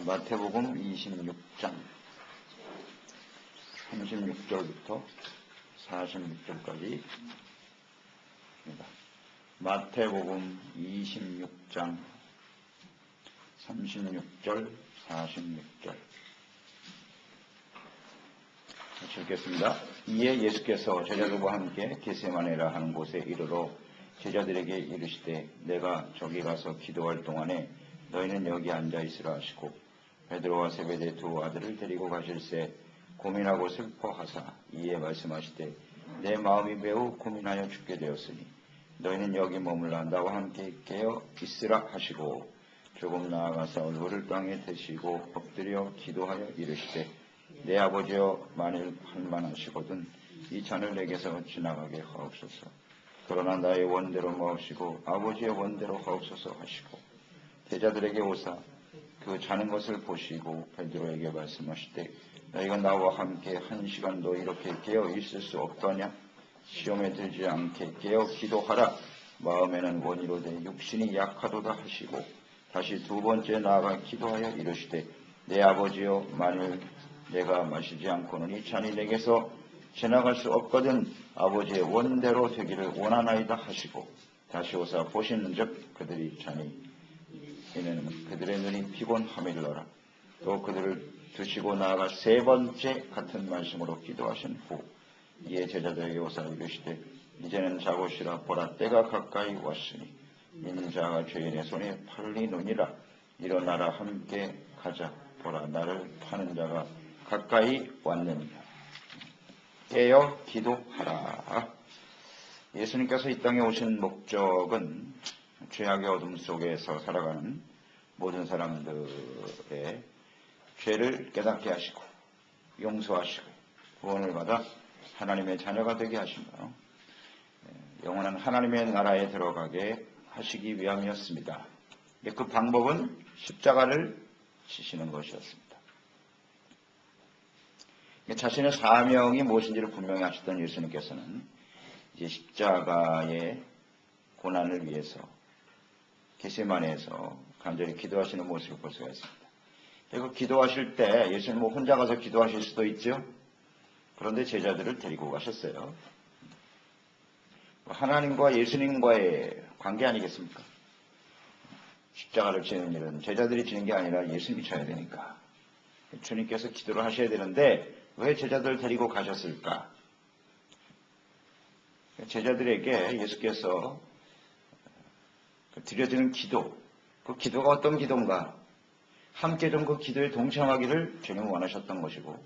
마태복음 26장 36절부터 46절까지 마태복음 26장 36절 46절 읽겠습니다. 이에 예수께서 제자들과 함께 겟세마네라 하는 곳에 이르러 제자들에게 이르시되 내가 저기 가서 기도할 동안에 너희는 여기 앉아 있으라 하시고 베드로와 세베대 두 아들을 데리고 가실새 고민하고 슬퍼하사 이에 말씀하시되 내 마음이 매우 고민하여 죽게 되었으니 너희는 여기 머물라 나와 함께 깨어 있으라 하시고 조금 나아가서 얼굴을 땅에 대시고 엎드려 기도하여 이르시되 내 아버지여 만일 할만하시거든 이 잔을 내게서 지나가게 하옵소서. 그러나 나의 원대로 마옵시고 아버지의 원대로 하옵소서 하시고 제자들에게 오사 그 자는 것을 보시고 베드로에게 말씀하시되 너희가 나와 함께 한 시간도 이렇게 깨어 있을 수 없더냐? 시험에 들지 않게 깨어 기도하라. 마음에는 원이로되 육신이 약하도다 하시고 다시 두 번째 나아가 기도하여 이르시되 내 아버지여 만일 내가 마시지 않고는 이 잔이 내게서 지나갈 수 없거든 아버지의 원대로 되기를 원하나이다 하시고 다시 오사 보시는즉 그들이 잔이 이는 그들의 눈이 피곤함이로라. 또 그들을 두시고 나아가 세 번째 같은 말씀으로 기도하신 후 이에 제자들에게 오사 이르시되 이제는 자고 쉬라. 보라 때가 가까이 왔으니 인자가 죄인의 손에 팔리느니라. 일어나라 함께 가자. 보라 나를 파는 자가 가까이 왔느니라. 깨어 기도하라. 예수님께서 이 땅에 오신 목적은 죄악의 어둠 속에서 살아가는 모든 사람들의 죄를 깨닫게 하시고 용서하시고 구원을 받아 하나님의 자녀가 되게 하시며 영원한 하나님의 나라에 들어가게 하시기 위함이었습니다. 그 방법은 십자가를 지시는 것이었습니다. 자신의 사명이 무엇인지를 분명히 하셨던 예수님께서는 이제 십자가의 고난을 위해서 겟세마네에서 간절히 기도하시는 모습을 볼 수가 있습니다. 그리고 기도하실 때 예수님은 혼자 가서 기도하실 수도 있죠. 그런데 제자들을 데리고 가셨어요. 하나님과 예수님과의 관계 아니겠습니까? 십자가를 지는 일은 제자들이 지는 게 아니라 예수님이 져야 되니까 주님께서 기도를 하셔야 되는데 왜 제자들을 데리고 가셨을까? 제자들에게 예수께서 드려지는 기도, 그 기도가 어떤 기도인가? 함께 좀 그 기도에 동참하기를 주님은 원하셨던 것이고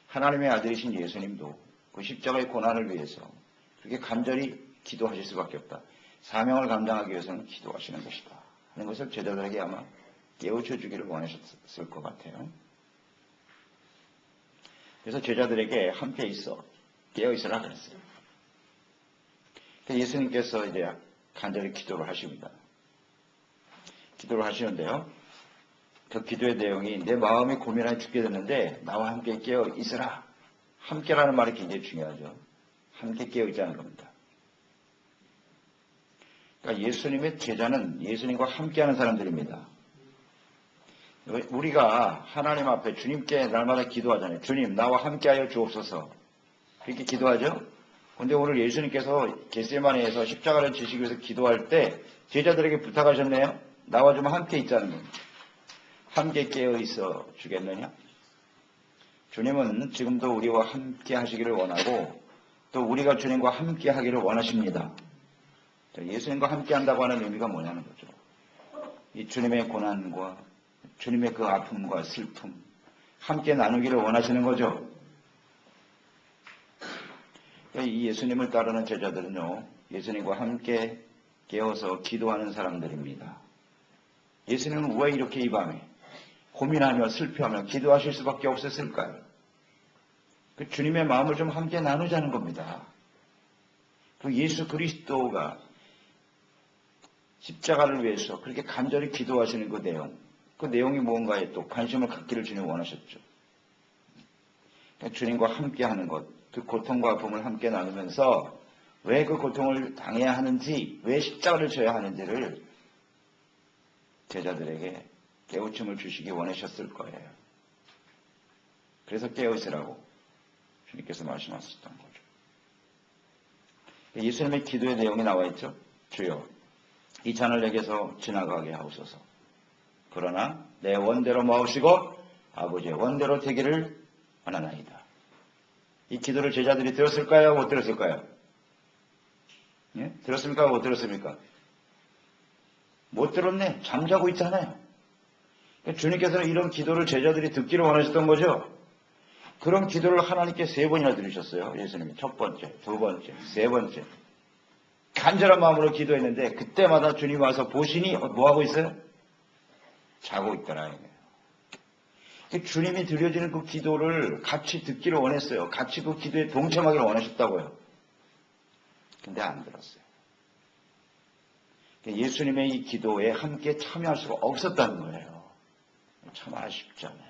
하나님의 아들이신 예수님도 그 십자가의 고난을 위해서 그렇게 간절히 기도하실 수밖에 없다. 사명을 감당하기 위해서는 기도하시는 것이다 하는 것을 제자들에게 아마 깨우쳐 주기를 원하셨을 것 같아요. 그래서 제자들에게 함께 있어 깨어 있으라 그랬어요. 예수님께서 이제 간절히 기도를 하십니다. 기도를 하시는데요. 그 기도의 내용이 내 마음이 고민하여 죽게 됐는데 나와 함께 깨어 있으라. 함께라는 말이 굉장히 중요하죠. 함께 깨어 있자는 겁니다. 그러니까 예수님의 제자는 예수님과 함께하는 사람들입니다. 우리가 하나님 앞에 주님께 날마다 기도하잖아요. 주님 나와 함께하여 주옵소서. 그렇게 기도하죠. 그런데 오늘 예수님께서 겟세마네에서 십자가를 지시기 위해서 기도할 때 제자들에게 부탁하셨네요. 나와 좀 함께 있자는 겁니다. 함께 깨어 있어 주겠느냐? 주님은 지금도 우리와 함께 하시기를 원하고 또 우리가 주님과 함께 하기를 원하십니다. 예수님과 함께 한다고 하는 의미가 뭐냐는 거죠. 이 주님의 고난과 주님의 그 아픔과 슬픔 함께 나누기를 원하시는 거죠. 이 예수님을 따르는 제자들은요, 예수님과 함께 깨어서 기도하는 사람들입니다. 예수님은 왜 이렇게 이 밤에 고민하며 슬퍼하며 기도하실 수밖에 없었을까요? 그 주님의 마음을 좀 함께 나누자는 겁니다. 그 예수 그리스도가 십자가를 위해서 그렇게 간절히 기도하시는 그 내용이 무언가에 또 관심을 갖기를 주님 원하셨죠. 주님과 함께 하는 것, 그 고통과 아픔을 함께 나누면서 왜 그 고통을 당해야 하는지, 왜 십자가를 져야 하는지를 제자들에게 깨우침을 주시기 원하셨을 거예요. 그래서 깨어있으라고 주님께서 말씀하셨던 거죠. 예수님의 기도의 내용이 나와 있죠. 주여, 이 잔을 내게서 지나가게 하옵소서. 그러나 내 원대로 마옵시고 아버지의 원대로 되기를 원하나이다. 이 기도를 제자들이 들었을까요? 못 들었을까요? 예? 들었습니까? 못 들었습니까? 못 들었네. 잠자고 있잖아요. 주님께서는 이런 기도를 제자들이 듣기를 원하셨던 거죠. 그런 기도를 하나님께 3번이나 들으셨어요. 예수님이 첫 번째, 두 번째, 세 번째. 간절한 마음으로 기도했는데 그때마다 주님 와서 보시니 뭐하고 있어요? 자고 있더라. 주님이 드려지는 그 기도를 같이 듣기를 원했어요. 같이 그 기도에 동참하기를 원하셨다고요. 근데 안 들었어요. 예수님의 이 기도에 함께 참여할 수가 없었다는 거예요. 참 아쉽잖아요.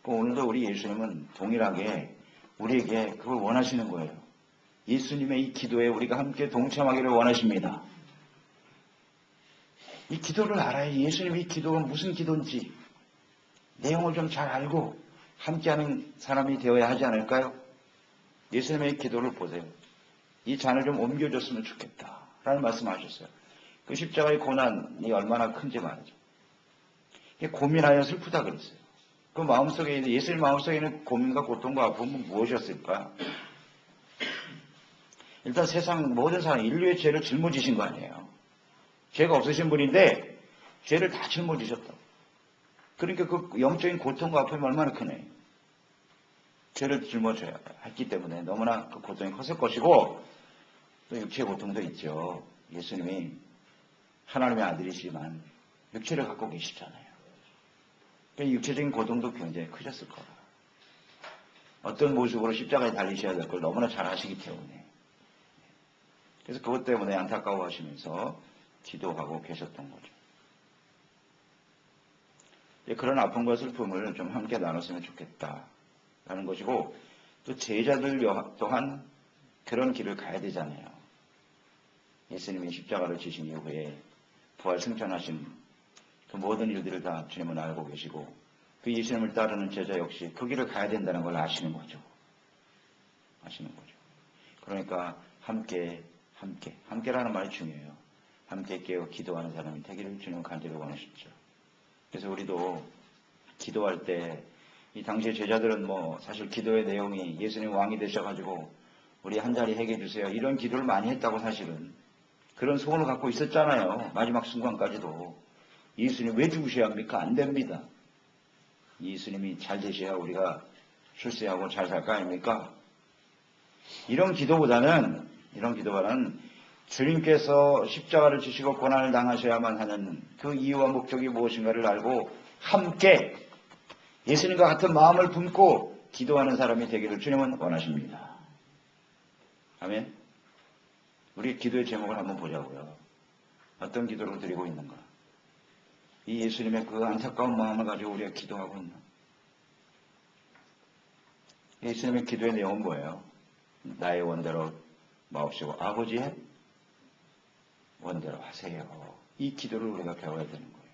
오늘도 우리 예수님은 동일하게 우리에게 그걸 원하시는 거예요. 예수님의 이 기도에 우리가 함께 동참하기를 원하십니다. 이 기도를 알아야 예수님의 이 기도가 무슨 기도인지 내용을 좀 잘 알고 함께하는 사람이 되어야 하지 않을까요? 예수님의 기도를 보세요. 이 잔을 좀 옮겨줬으면 좋겠다 라는 말씀하셨어요. 그 십자가의 고난이 얼마나 큰지 말이죠. 고민하여 슬프다 그랬어요. 그 마음속에 있는, 예수님 마음속에 있는 고민과 고통과 아픔은 무엇이었을까? 일단 세상 모든 사람, 인류의 죄를 짊어지신 거 아니에요. 죄가 없으신 분인데 죄를 다 짊어지셨다고. 그러니까 그 영적인 고통과 아픔이 얼마나 크네. 죄를 짊어져야 했기 때문에 너무나 그 고통이 컸을 것이고, 또 육체의 고통도 있죠. 예수님이 하나님의 아들이시지만 육체를 갖고 계시잖아요. 그러니까 육체적인 고통도 굉장히 크셨을 거라. 어떤 모습으로 십자가에 달리셔야 될 걸 너무나 잘 아시기 때문에. 그래서 그것 때문에 안타까워하시면서 기도하고 계셨던 거죠. 그런 아픔과 슬픔을 좀 함께 나눴으면 좋겠다라는 것이고, 또 제자들 또한 그런 길을 가야 되잖아요. 예수님이 십자가를 지신 이후에 부활 승천하신 그 모든 일들을 다 주님은 알고 계시고, 그 예수님을 따르는 제자 역시 그 길을 가야 된다는 걸 아시는 거죠. 그러니까 함께라는 말이 중요해요. 함께 깨어 기도하는 사람이 되기를 주님은 간절히 원하셨죠. 그래서 우리도 기도할 때, 이 당시의 제자들은 사실 기도의 내용이 예수님 왕이 되셔가지고 우리 한 자리 해게 해주세요, 이런 기도를 많이 했다고 사실은 그런 소원을 갖고 있었잖아요. 마지막 순간까지도. 예수님 왜 죽으셔야 합니까? 안 됩니다. 예수님이 잘 되셔야 우리가 출세하고 잘 살 거 아닙니까? 이런 기도보다는 주님께서 십자가를 지시고 고난을 당하셔야만 하는 그 이유와 목적이 무엇인가를 알고 함께 예수님과 같은 마음을 품고 기도하는 사람이 되기를 주님은 원하십니다. 아멘. 우리 기도의 제목을 한번 보자고요. 어떤 기도를 드리고 있는가? 이 예수님의 그 안타까운 마음을 가지고 우리가 기도하고 있나? 예수님의 기도의 내용은 뭐예요? 나의 원대로 마옵시고 아버지의 원대로 하세요. 이 기도를 우리가 배워야 되는 거예요.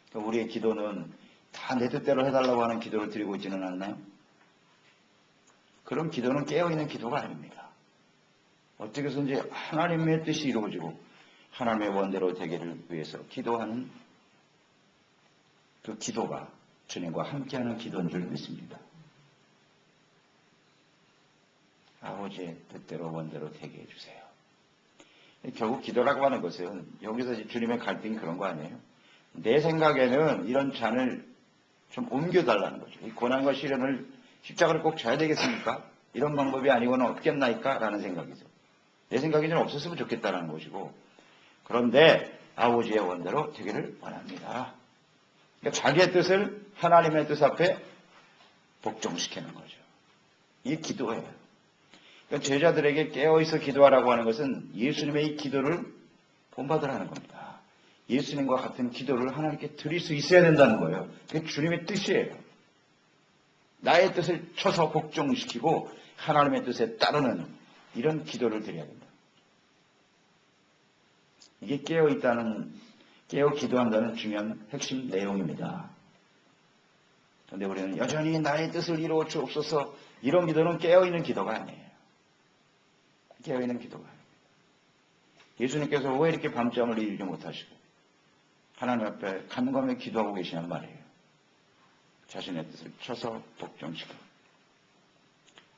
그러니까 우리의 기도는 다 내 뜻대로 해달라고 하는 기도를 드리고 있지는 않나요? 그런 기도는 깨어있는 기도가 아닙니다. 어떻게 해서든지 하나님의 뜻이 이루어지고 하나님의 원대로 되기를 위해서 기도하는 그 기도가 주님과 함께하는 기도인 줄 믿습니다. 아버지의 뜻대로 원대로 되게 해주세요. 결국 기도라고 하는 것은 여기서 주님의 갈등이 그런 거 아니에요? 내 생각에는 이런 잔을 좀 옮겨달라는 거죠. 이 고난과 시련을 십자가를 꼭 져야 되겠습니까? 이런 방법이 아니고는 없겠나이까? 라는 생각이죠. 내 생각이 좀 없었으면 좋겠다라는 것이고, 그런데 아버지의 원대로 되기를 원합니다. 그러니까 자기의 뜻을 하나님의 뜻 앞에 복종시키는 거죠. 이게 기도예요. 그러니까 제자들에게 깨어있어 기도하라고 하는 것은 예수님의 이 기도를 본받으라는 겁니다. 예수님과 같은 기도를 하나님께 드릴 수 있어야 된다는 거예요. 그게 주님의 뜻이에요. 나의 뜻을 쳐서 복종시키고 하나님의 뜻에 따르는 이런 기도를 드려야 된다. 이게 깨어있다는 깨어 기도한다는 중요한 핵심 내용입니다. 그런데 우리는 여전히 나의 뜻을 이루어 주옵소서, 이런 기도는 깨어있는 기도가 아니에요. 깨어있는 기도가 아니에요. 예수님께서 왜 이렇게 밤잠을 이루지 못하시고 하나님 앞에 간감히 기도하고 계시냔 말이에요. 자신의 뜻을 쳐서 복종시키고.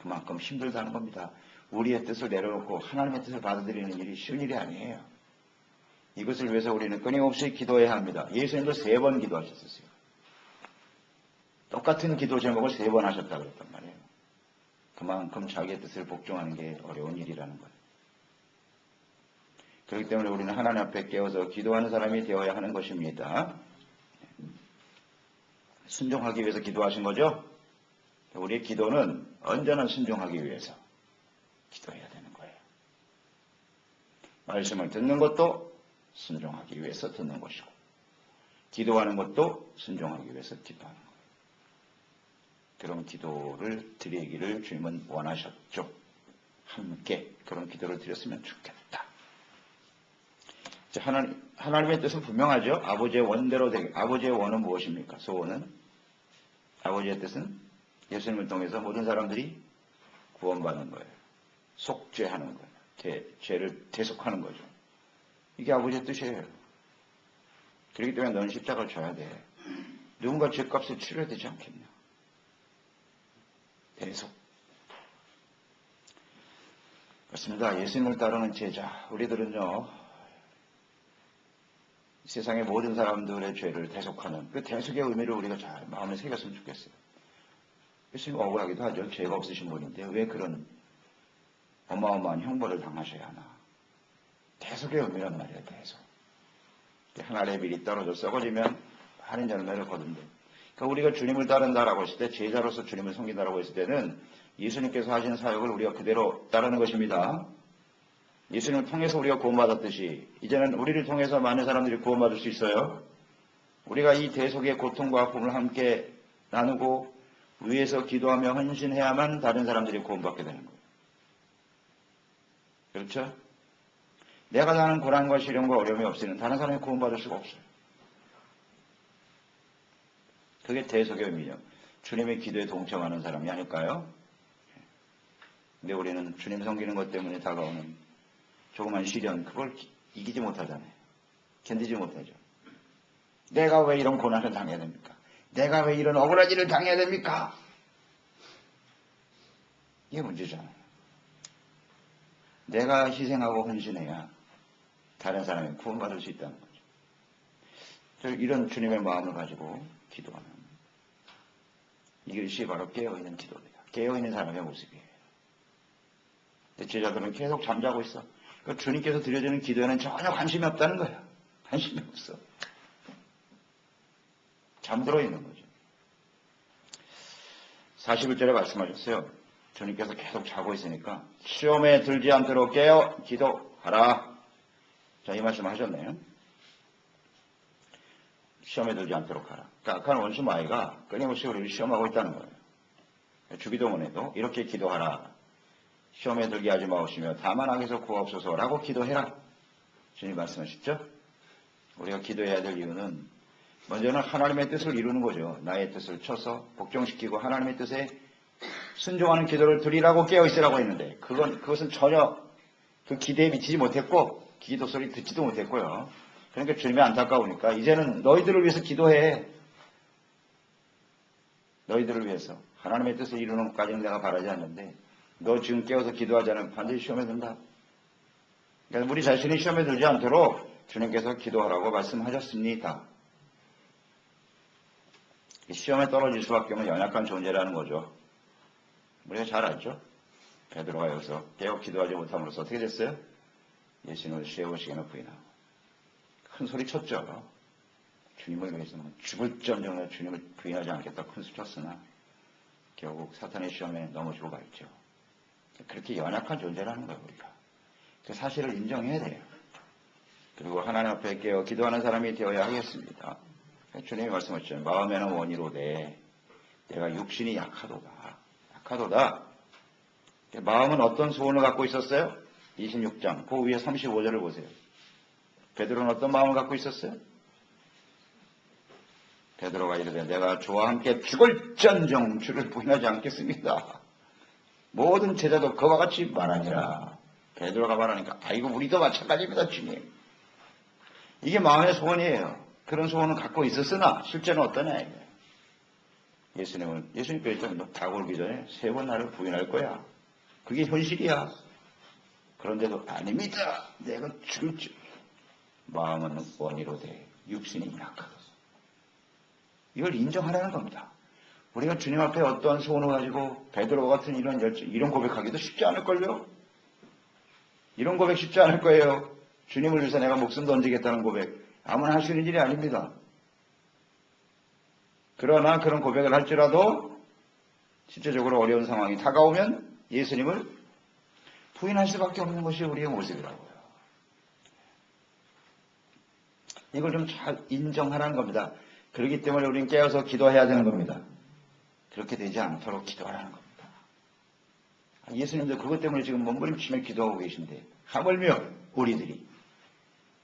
그만큼 힘들다는 겁니다. 우리의 뜻을 내려놓고 하나님의 뜻을 받아들이는 일이 쉬운 일이 아니에요. 이것을 위해서 우리는 끊임없이 기도해야 합니다. 예수님도 3번 기도하셨었어요. 똑같은 기도 제목을 3번 하셨다고 그랬단 말이에요. 그만큼 자기의 뜻을 복종하는 게 어려운 일이라는 거예요. 그렇기 때문에 우리는 하나님 앞에 깨어서 기도하는 사람이 되어야 하는 것입니다. 순종하기 위해서 기도하신 거죠? 우리의 기도는 언제나 순종하기 위해서 기도해야 되는 거예요. 말씀을 듣는 것도 순종하기 위해서 듣는 것이고, 기도하는 것도 순종하기 위해서 기도하는 거예요. 그런 기도를 드리기를 주님은 원하셨죠. 함께 그런 기도를 드렸으면 좋겠다. 하나님의 뜻은 분명하죠. 아버지의 원대로 되게. 아버지의 원은 무엇입니까? 소원은? 아버지의 뜻은 예수님을 통해서 모든 사람들이 구원받는 거예요. 속죄하는 거예요. 죄를 대속하는 거죠. 이게 아버지의 뜻이에요. 그렇기 때문에 너는 십자가를 져야 돼. 누군가 죄값을 치러야 되지 않겠냐. 대속. 그렇습니다. 예수님을 따르는 제자. 우리들은요, 세상의 모든 사람들의 죄를 대속하는 그 대속의 의미를 우리가 잘 마음에 새겼으면 좋겠어요. 예수님 억울하기도 하죠. 죄가 없으신 분인데 왜 그런 어마어마한 형벌을 당하셔야 하나. 대속의 의미란 말이에요. 대속. 한 알의 밀이 떨어져 썩어지면 많은 열매를 거둔다. 그러니까 우리가 주님을 따른다라고 했을 때, 제자로서 주님을 섬긴다라고 했을 때는 예수님께서 하신 사역을 우리가 그대로 따르는 것입니다. 예수님을 통해서 우리가 구원받았듯이 이제는 우리를 통해서 많은 사람들이 구원받을 수 있어요. 우리가 이 대속의 고통과 아픔을 함께 나누고 위에서 기도하며 헌신해야만 다른 사람들이 구원받게 되는 거예요. 그렇죠? 내가 사는 고난과 시련과 어려움이 없으면 다른 사람이 구원받을 수가 없어요. 그게 대속의 의미죠. 주님의 기도에 동참하는 사람이 아닐까요? 근데 우리는 주님 섬기는 것 때문에 다가오는 조그만 시련, 그걸 이기지 못하잖아요. 견디지 못하죠. 내가 왜 이런 고난을 당해야 됩니까? 내가 왜 이런 억울한 일을 당해야 됩니까? 이게 문제잖아요. 내가 희생하고 헌신해야 다른 사람이 구원받을 수 있다는 거죠. 이런 주님의 마음을 가지고 기도하는, 이것이 바로 깨어있는 기도입니다. 깨어있는 사람의 모습이에요. 제자들은 계속 잠자고 있어. 그러니까 주님께서 드려주는 기도에는 전혀 관심이 없다는 거야. 관심이 없어. 잠들어 있는 거죠. 41절에 말씀하셨어요. 주님께서 계속 자고 있으니까 시험에 들지 않도록 깨어 기도하라. 자, 이 말씀 하셨네요. 시험에 들지 않도록 하라. 그러니까 악한 원수 마귀가 끊임없이 우리를 시험하고 있다는 거예요. 주기도문에도 이렇게 기도하라. 시험에 들게 하지 마옵시며 다만 악에서 구하옵소서라고 기도해라. 주님 말씀하셨죠? 우리가 기도해야 될 이유는 먼저는 하나님의 뜻을 이루는 거죠. 나의 뜻을 쳐서 복종시키고 하나님의 뜻에 순종하는 기도를 드리라고 깨어있으라고 했는데 그것은 전혀 그 기대에 미치지 못했고 기도 소리 듣지도 못했고요. 그러니까 주님이 안타까우니까 이제는 너희들을 위해서 기도해. 너희들을 위해서 하나님의 뜻을 이루는 것까지는 내가 바라지 않는데 너 지금 깨어서 기도하지 않으면 반드시 시험에 든다. 그러니까 우리 자신이 시험에 들지 않도록 주님께서 기도하라고 말씀하셨습니다. 시험에 떨어질 수밖에 없는 연약한 존재라는 거죠. 우리가 잘 알죠? 베드로가 여기서 깨어 기도하지 못함으로써 어떻게 됐어요? 예수님을 쇠고시게나 부인하고 큰 소리 쳤죠. 주님을 위해서 죽을 점정으로 주님을 부인하지 않겠다 큰 소리 쳤으나 결국 사탄의 시험에 넘어지고 말죠. 그렇게 연약한 존재라는 거예요. 우리가 그 사실을 인정해야 돼요. 그리고 하나님 앞에 깨어 기도하는 사람이 되어야 하겠습니다. 주님이 말씀하셨죠. 마음에는 원이로되 내가 육신이 약하도다. 약하도다. 마음은 어떤 소원을 갖고 있었어요? 26장 그 위에 35절을 보세요. 베드로는 어떤 마음을 갖고 있었어요? 베드로가 이르되 내가 주와 함께 죽을지언정 주를 부인하지 않겠습니다. 모든 제자도 그와 같이 말하니라. 베드로가 말하니까 아이고 우리도 마찬가지입니다 주님. 이게 마음의 소원이에요. 그런 소원을 갖고 있었으나 실제는 어떠냐 이거예요. 예수님께서 너 다가오기 전에 3번 나를 부인할 거야. 그게 현실이야. 그런데도 아닙니다. 내가 죽을지. 마음은 원이로되 육신이 약하다. 이걸 인정하라는 겁니다. 우리가 주님 앞에 어떠한 소원을 가지고 베드로와 같은 이런 고백하기도 쉽지 않을걸요? 이런 고백 쉽지 않을 거예요. 주님을 위해서 내가 목숨 던지겠다는 고백. 아무나 할 수 있는 일이 아닙니다. 그러나 그런 고백을 할지라도 실제적으로 어려운 상황이 다가오면 예수님을 부인할 수밖에 없는 것이 우리의 모습이라고요. 이걸 좀 잘 인정하라는 겁니다. 그렇기 때문에 우리는 깨어서 기도해야 되는 겁니다. 그렇게 되지 않도록 기도하라는 겁니다. 예수님도 그것 때문에 지금 몸부림치며 기도하고 계신데 하물며 우리들이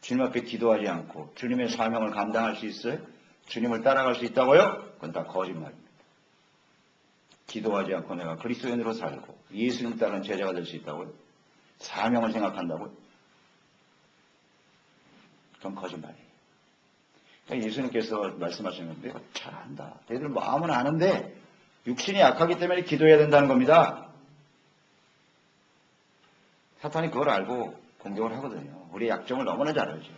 주님 앞에 기도하지 않고 주님의 사명을 감당할 수 있어요? 주님을 따라갈 수 있다고요? 그건 다 거짓말입니다. 기도하지 않고 내가 그리스도인으로 살고 예수님 따르는 제자가 될 수 있다고요? 사명을 생각한다고요? 그건 거짓말이에요. 그러니까 예수님께서 말씀하시는 건데 잘한다. 너희들 마음은 아는데 육신이 약하기 때문에 기도해야 된다는 겁니다. 사탄이 그걸 알고 공격을 하거든요. 우리의 약점을 너무나 잘 알죠.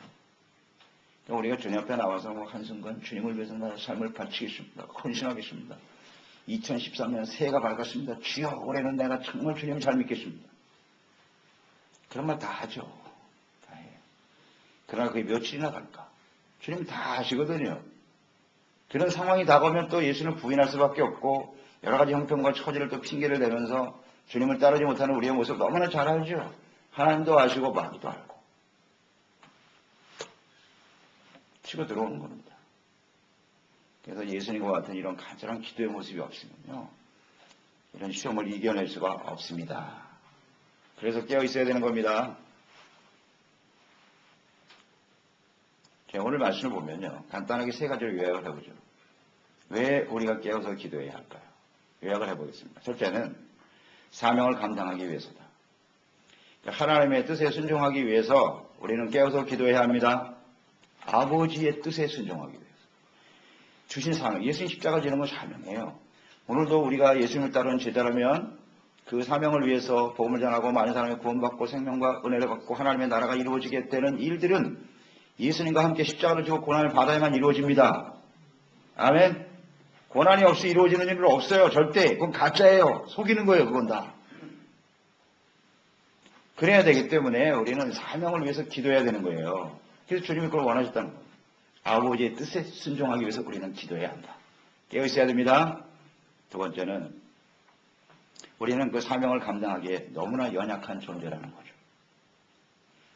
그러니까 우리가 주님 앞에 나와서 한순간 주님을 위해서 나의 삶을 바치겠습니다. 헌신하겠습니다. 2013년 새해가 밝았습니다. 주여 올해는 내가 정말 주님을 잘 믿겠습니다. 그런 말 다 하죠. 다 해요. 그러나 그게 며칠이나 갈까? 주님 다 아시거든요. 그런 상황이 다가오면 또 예수를 부인할 수밖에 없고 여러 가지 형편과 처지를 또 핑계를 대면서 주님을 따르지 못하는 우리의 모습 너무나 잘 알죠. 하나님도 아시고 마귀도 알고 치고 들어오는 겁니다. 그래서 예수님과 같은 이런 간절한 기도의 모습이 없으면요. 이런 시험을 이겨낼 수가 없습니다. 그래서 깨어 있어야 되는 겁니다. 제가 오늘 말씀을 보면요. 간단하게 3가지로 요약을 해보죠. 왜 우리가 깨어서 기도해야 할까요? 요약을 해보겠습니다. 첫째는 사명을 감당하기 위해서다. 하나님의 뜻에 순종하기 위해서 우리는 깨어서 기도해야 합니다. 아버지의 뜻에 순종하기 위해서. 주신 사명, 예수님 십자가 지는 건 사명이에요. 오늘도 우리가 예수님을 따르는 제자라면 그 사명을 위해서 복음을 전하고 많은 사람이 구원받고 생명과 은혜를 받고 하나님의 나라가 이루어지게 되는 일들은 예수님과 함께 십자가를 지고 고난을 받아야만 이루어집니다. 아멘. 고난이 없이 이루어지는 일은 없어요. 절대. 그건 가짜예요. 속이는 거예요. 그건 다. 그래야 되기 때문에 우리는 사명을 위해서 기도해야 되는 거예요. 그래서 주님이 그걸 원하셨다는 거예요. 아버지의 뜻에 순종하기 위해서 우리는 기도해야 한다. 깨어 있어야 됩니다. 두 번째는 우리는 그 사명을 감당하기에 너무나 연약한 존재라는 거죠.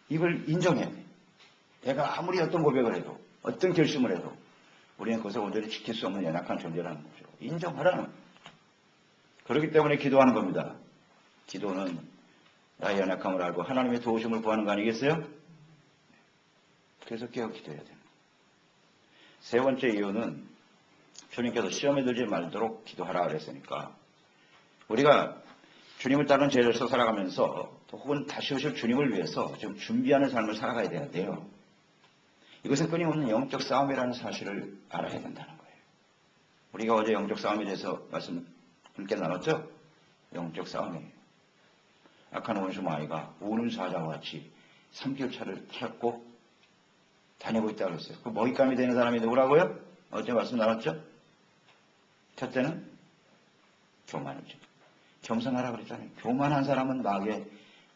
이걸 인정해야 돼요. 내가 아무리 어떤 고백을 해도 어떤 결심을 해도 우리는 그것을 온전히 지킬 수 없는 연약한 존재라는 거죠. 인정하라는 거예요. 그렇기 때문에 기도하는 겁니다. 기도는 나의 연약함을 알고 하나님의 도우심을 구하는 거 아니겠어요? 그래서 깨어 기도해야 됩니다. 3번째 이유는 주님께서 시험에 들지 말도록 기도하라 그랬으니까 우리가 주님을 따르는 제자로서 살아가면서 또 혹은 다시 오실 주님을 위해서 지금 준비하는 삶을 살아가야 되는데요. 이것은 끊임없는 영적 싸움이라는 사실을 알아야 된다는 거예요. 우리가 어제 영적 싸움에 대해서 말씀 함께 나눴죠? 영적 싸움이에요. 악한 원수 마귀가 우는 사자와 같이 3개월차를 찾고 다니고 있다고 했어요. 그 먹잇감이 되는 사람이 누구라고요? 어제 말씀 나눴죠? 첫째는 교만이죠. 겸손하라고 그랬잖아요. 교만한 사람은 마귀의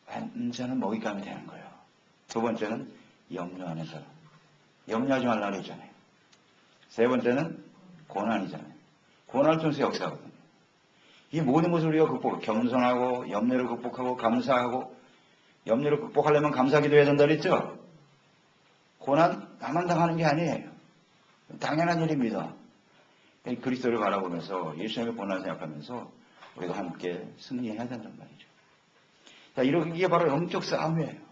완전한 먹잇감이 되는 거예요. 두 번째는 염려하는 사람. 염려하지 말라고 그랬잖아요. 세 번째는 고난이잖아요. 고난을 통해서 역사하거든요. 이 모든 것을 우리가 겸손하고 염려를 극복하고 감사하고 염려를 극복하려면 감사기도 해야 된다 그랬죠? 고난 나만 당하는 게 아니에요. 당연한 일입니다. 그리스도를 바라보면서 예수님의 고난을 생각하면서 우리가 함께 승리해야 된단 말이죠. 자, 이게 바로 영적 싸움이에요.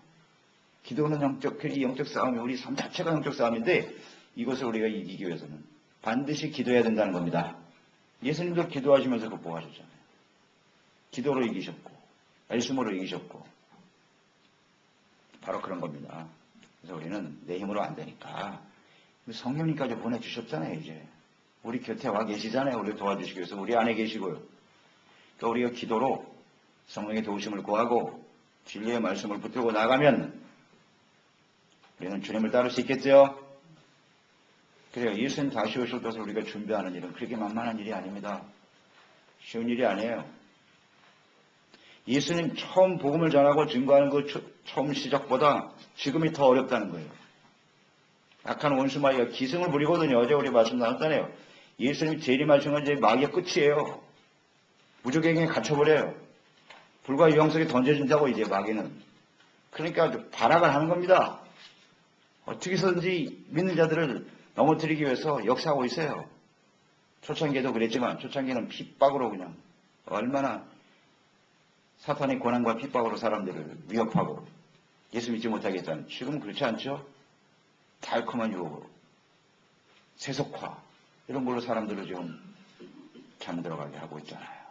기도는 영적 싸움이 우리 삶 자체가 영적 싸움인데 이것을 우리가 이기기 위해서는 반드시 기도해야 된다는 겁니다. 예수님도 기도하시면서 극복하셨잖아요. 기도로 이기셨고 말씀으로 이기셨고 바로 그런 겁니다. 그래서 우리는 내 힘으로 안 되니까 성령님까지 보내주셨잖아요. 이제 우리 곁에 와 계시잖아요. 우리 도와주시기 위해서 우리 안에 계시고요. 그러니까 우리가 기도로 성령의 도우심을 구하고 진리의 말씀을 붙들고 나가면 우리는 주님을 따를 수 있겠죠. 그래요. 예수님 다시 오실 것을 우리가 준비하는 일은 그렇게 만만한 일이 아닙니다. 쉬운 일이 아니에요. 예수님 처음 복음을 전하고 증거하는 그 처음 시작보다 지금이 더 어렵다는 거예요. 악한 원수마귀가 기승을 부리거든요. 어제 우리 말씀 나눴잖아요. 예수님이 재림하시는 건 이제 마귀의 끝이에요. 무적행에 갇혀버려요. 불과 유황 속에 던져진다고 이제 마귀는. 그러니까 발악을 하는 겁니다. 어떻게 해서든지 믿는 자들을 넘어뜨리기 위해서 역사하고 있어요. 초창기에도 그랬지만 초창기는 핍박으로 그냥 얼마나 사탄의 권한과 핍박으로 사람들을 위협하고 예수 믿지 못하게 했다는. 지금은 그렇지 않죠? 달콤한 유혹으로 세속화 이런 걸로 사람들을 지금 잠들어가게 하고 있잖아요.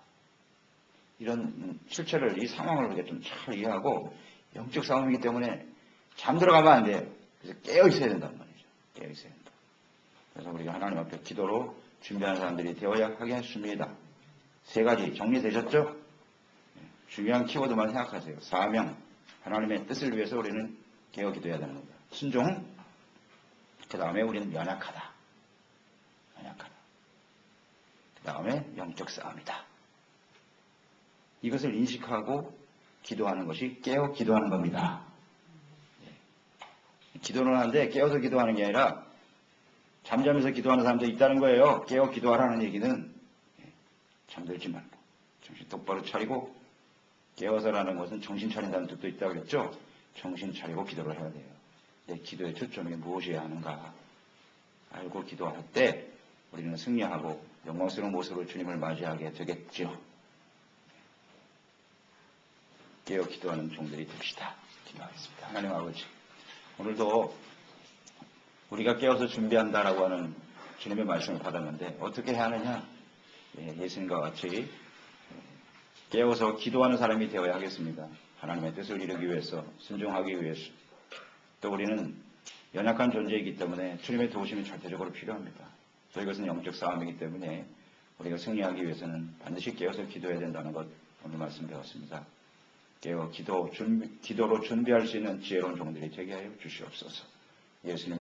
이런 실체를 이 상황을 우리가 좀 잘 이해하고 영적 싸움이기 때문에 잠들어가면 안 돼요. 그래서 깨어 있어야 된단 말이죠. 깨어 있어야 된다. 그래서 우리가 하나님 앞에 기도로 준비하는 사람들이 되어야 하겠습니다. 세 가지 정리되셨죠? 중요한 키워드만 생각하세요. 사명, 하나님의 뜻을 위해서 우리는 깨어 기도해야 되는 겁니다. 순종, 그 다음에 우리는 연약하다. 연약하다. 그 다음에 영적 싸움이다. 이것을 인식하고 기도하는 것이 깨어 기도하는 겁니다. 기도는 하는데 깨어서 기도하는 게 아니라 잠자면서 기도하는 사람도 있다는 거예요. 깨어 기도하라는 얘기는 잠들지 말고 정신 똑바로 차리고, 깨어서라는 것은 정신 차린다는 뜻도 있다고 그랬죠. 정신 차리고 기도를 해야 돼요. 내 기도의 초점이 무엇이어야 하는가 알고 기도할 때 우리는 승리하고 영광스러운 모습으로 주님을 맞이하게 되겠죠. 깨어 기도하는 종들이 됩시다. 기도하겠습니다. 하나님 아버지, 오늘도 우리가 깨어서 준비한다라고 하는 주님의 말씀을 받았는데 어떻게 해야 하느냐? 예수님과 같이 깨어서 기도하는 사람이 되어야 하겠습니다. 하나님의 뜻을 이루기 위해서, 순종하기 위해서. 또 우리는 연약한 존재이기 때문에 주님의 도우심이 절대적으로 필요합니다. 또 이것은 영적 싸움이기 때문에 우리가 승리하기 위해서는 반드시 깨어서 기도해야 된다는 것 오늘 말씀 배웠습니다. 깨어 기도로 준비할 수 있는 지혜로운 종들이 되게 하여 주시옵소서. 예수님